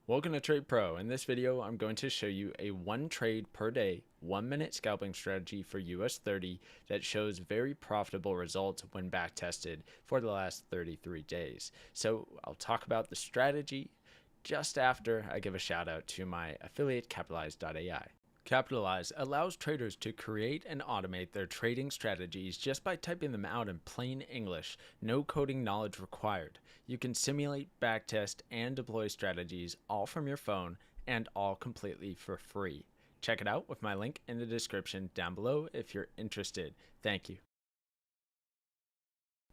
Welcome to Trade Pro. In this video, I'm going to show you a one trade per day, 1 minute scalping strategy for US 30 that shows very profitable results when back tested for the last 33 days. So I'll talk about the strategy just after I give a shout out to my affiliate Capitalize.ai. Capitalize allows traders to create and automate their trading strategies just by typing them out in plain English, no coding knowledge required. You can simulate, backtest, and deploy strategies all from your phone and all completely for free. Check it out with my link in the description down below if you're interested. Thank you.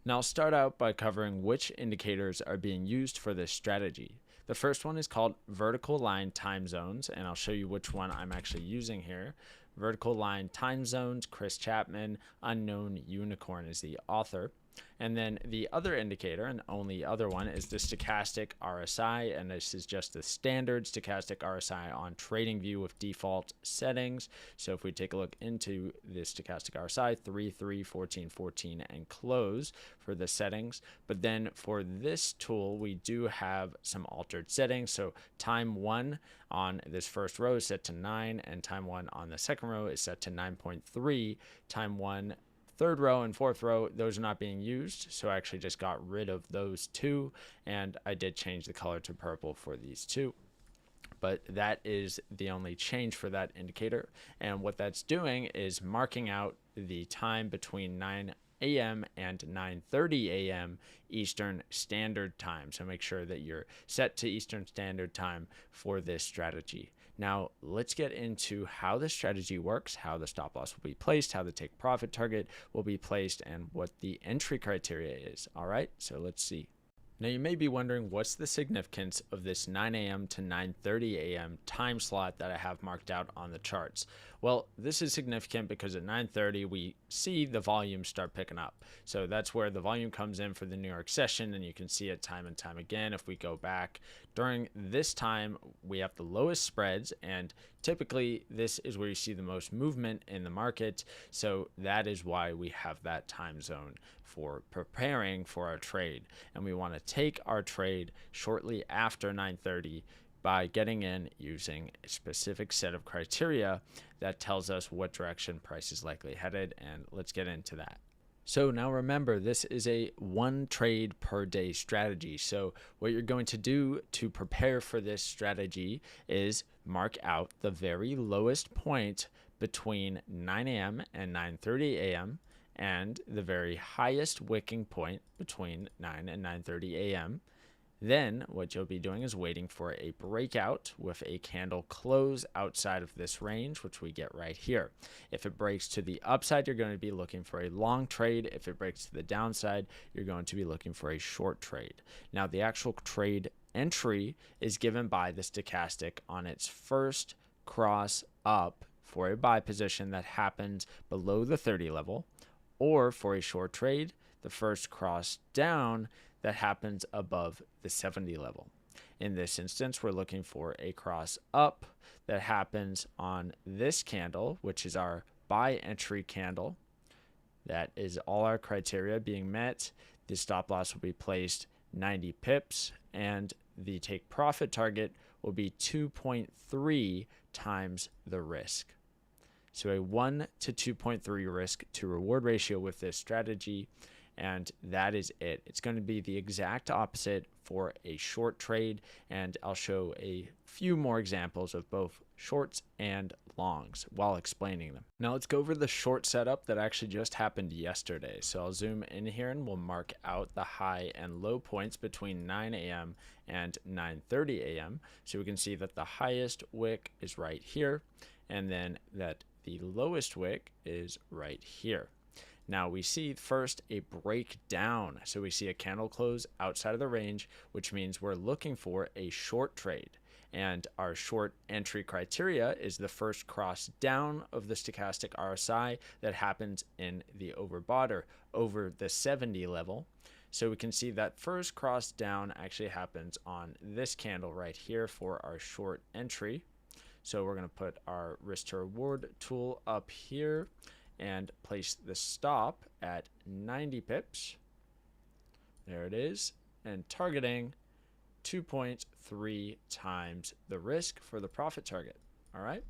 Now I'll start out by covering which indicators are being used for this strategy. The first one is called vertical line time zones, and I'll show you which one I'm actually using here. Vertical line time zones, Chris Chapman, Unknown Unicorn is the author. And then the other indicator, and only other one, is the stochastic RSI, and this is just the standard stochastic RSI on TradingView with default settings. So if we take a look into the stochastic RSI, 3, 3, 14, 14, and close for the settings. But then for this tool, we do have some altered settings. So time 1 on this first row is set to 9, and time 1 on the second row is set to 9.3. Time 1 third row and fourth row, those are not being used, so I actually just got rid of those two, and I did change the color to purple for these two. But that is the only change for that indicator, and what that's doing is marking out the time between 9 a.m. and 9:30 a.m. Eastern Standard Time. So make sure that you're set to Eastern Standard Time for this strategy. Now let's get into how the strategy works, how the stop loss will be placed, how the take profit target will be placed, and what the entry criteria is. All right, so let's see. Now you may be wondering, what's the significance of this 9 a.m. to 9:30 a.m. time slot that I have marked out on the charts? Well, this is significant because at 9:30 we see the volume start picking up. So that's where the volume comes in for the New York session, and you can see it time and time again. If we go back during this time, we have the lowest spreads, and typically this is where you see the most movement in the market. So that is why we have that time zone for preparing for our trade, and we want to take our trade shortly after 9:30 by getting in using a specific set of criteria that tells us what direction price is likely headed, and let's get into that. So now remember, this is a one trade per day strategy. So what you're going to do to prepare for this strategy is mark out the very lowest point between 9 a.m. and 9:30 a.m. and the very highest wicking point between 9 and 9:30 a.m. Then what you'll be doing is waiting for a breakout with a candle close outside of this range, which we get right here. If it breaks to the upside, you're going to be looking for a long trade. If it breaks to the downside, you're going to be looking for a short trade. Now, the actual trade entry is given by the stochastic on its first cross up for a buy position that happens below the 30 level, or for a short trade, the first cross down that happens above the 70 level. In this instance, we're looking for a cross up that happens on this candle, which is our buy entry candle. That is all our criteria being met. The stop loss will be placed 90 pips, and the take profit target will be 2.3 times the risk. So a 1 to 2.3 risk to reward ratio with this strategy, and that is it. It's going to be the exact opposite for a short trade, and I'll show a few more examples of both shorts and longs while explaining them. Now let's go over the short setup that actually just happened yesterday. So I'll zoom in here and we'll mark out the high and low points between 9 a.m. and 9:30 a.m. So we can see that the highest wick is right here, and then that the lowest wick is right here. Now we see first a breakdown. So we see a candle close outside of the range, which means we're looking for a short trade. And our short entry criteria is the first cross down of the stochastic RSI that happens in the overbought or over the 70 level. So we can see that first cross down actually happens on this candle right here for our short entry. So we're going to put our risk to reward tool up here and place the stop at 90 pips. There it is. And targeting 2.3 times the risk for the profit target. All right.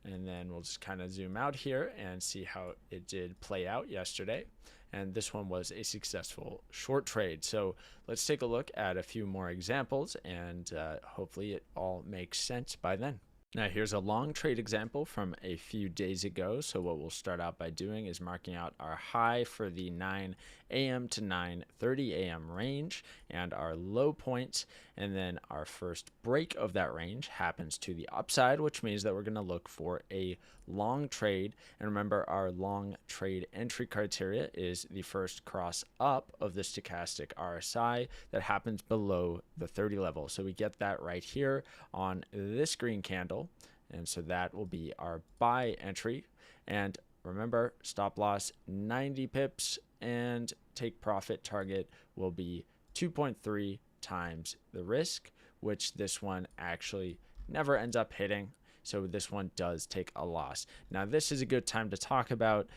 And then we'll just kind of zoom out here and see how it did play out yesterday. And this one was a successful short trade. So let's take a look at a few more examples, and hopefully it all makes sense by then. Now here's a long trade example from a few days ago. So what we'll start out by doing is marking out our high for the 9 a.m. to 9:30 a.m. range and our low points, and then our first break of that range happens to the upside, which means that we're going to look for a long trade. And remember, our long trade entry criteria is the first cross up of the stochastic RSI that happens below the 30 level. So we get that right here on this green candle, and so that will be our buy entry. And remember, stop loss 90 pips and take profit target will be 2.3 times the risk, which this one actually never ends up hitting. So this one does take a loss. Now this is a good time to talk about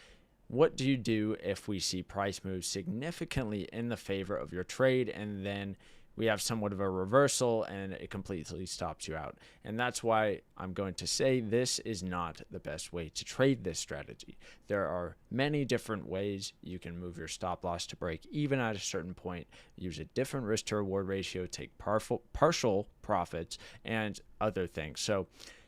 what do you do if we see price move significantly in the favor of your trade and then we have somewhat of a reversal and it completely stops you out. And that's why I'm going to say this is not the best way to trade this strategy. There are many different ways you can move your stop loss to break even at a certain point, use a different risk to reward ratio, take partial profits and other things. So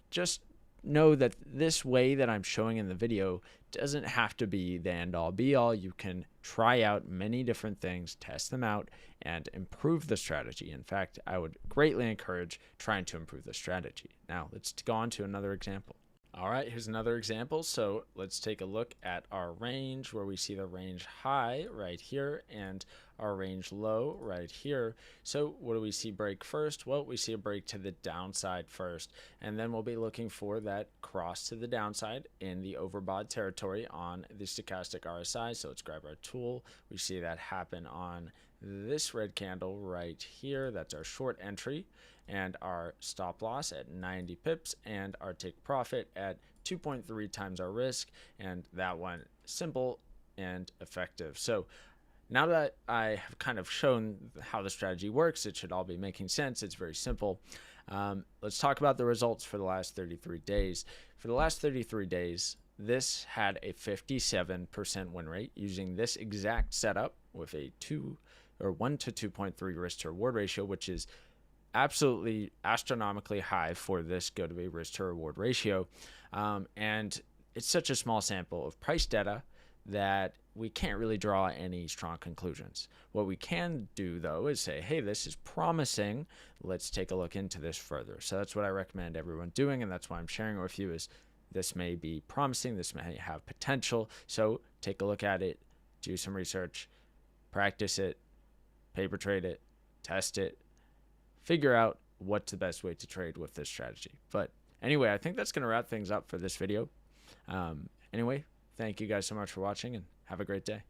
just know that this way that I'm showing in the video doesn't have to be the end all be all. You can try out many different things, test them out, and improve the strategy. In fact, I would greatly encourage trying to improve the strategy. Now let's go on to another example. All right, here's another example. So let's take a look at our range where we see the range high right here and our range low right here. So what do we see break first? Well, we see a break to the downside first, and then we'll be looking for that cross to the downside in the overbought territory on the stochastic RSI. So let's grab our tool. We see that happen on this red candle right here. That's our short entry, and our stop loss at 90 pips and our take profit at 2.3 times our risk, and that one simple and effective. So now that I have kind of shown how the strategy works, it should all be making sense. It's very simple. Let's talk about the results for the last 33 days. For the last 33 days, this had a 57% win rate using this exact setup with a 1 to 2.3 risk to reward ratio, which is absolutely astronomically high for this go-to-be risk to reward ratio. And it's such a small sample of price data that we can't really draw any strong conclusions. What we can do though is say, hey, this is promising. Let's take a look into this further. So that's what I recommend everyone doing, and that's why I'm sharing it with you. Is this may be promising, this may have potential. So take a look at it, do some research, practice it, paper trade it, test it, figure out what's the best way to trade with this strategy. But anyway, I think that's going to wrap things up for this video. Anyway, thank you guys so much for watching and have a great day.